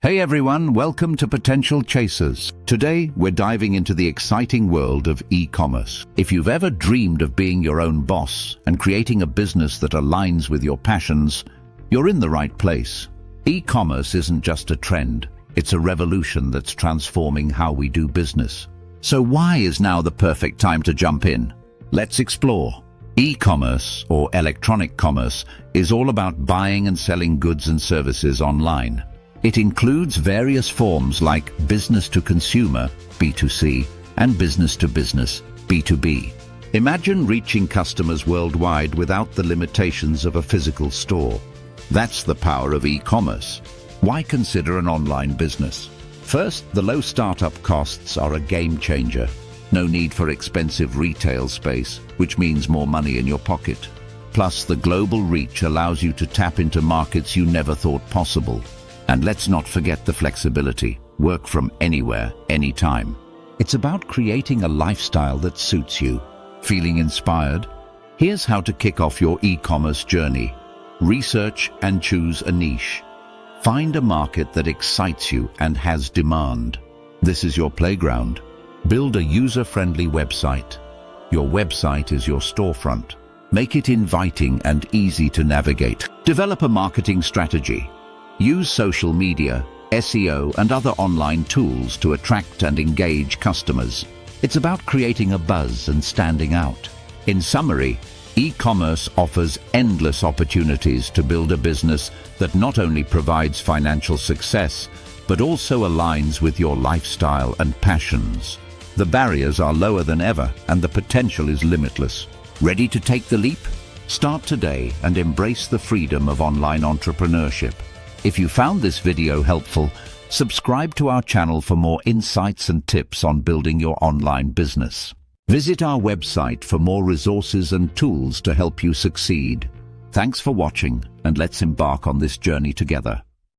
Hey everyone, welcome to Potential Chasers. Today, we're diving into the exciting world of e-commerce. If you've ever dreamed of being your own boss and creating a business that aligns with your passions, you're in the right place. E-commerce isn't just a trend, it's a revolution that's transforming how we do business. So why is now the perfect time to jump in? Let's explore. E-commerce, or electronic commerce, is all about buying and selling goods and services online. It includes various forms like business-to-consumer, B2C, and business-to-business, B2B. Imagine reaching customers worldwide without the limitations of a physical store. That's the power of e-commerce. Why consider an online business? First, the low startup costs are a game changer. No need for expensive retail space, which means more money in your pocket. Plus, the global reach allows you to tap into markets you never thought possible. And let's not forget the flexibility. Work from anywhere, anytime. It's about creating a lifestyle that suits you. Feeling inspired? Here's how to kick off your e-commerce journey. Research and choose a niche. Find a market that excites you and has demand. This is your playground. Build a user-friendly website. Your website is your storefront. Make it inviting and easy to navigate. Develop a marketing strategy. Use social media, SEO, and other online tools to attract and engage customers. It's about creating a buzz and standing out. In summary, e-commerce offers endless opportunities to build a business that not only provides financial success, but also aligns with your lifestyle and passions. The barriers are lower than ever, and the potential is limitless. Ready to take the leap? Start today and embrace the freedom of online entrepreneurship. If you found this video helpful, subscribe to our channel for more insights and tips on building your online business. Visit our website for more resources and tools to help you succeed. Thanks for watching, and let's embark on this journey together.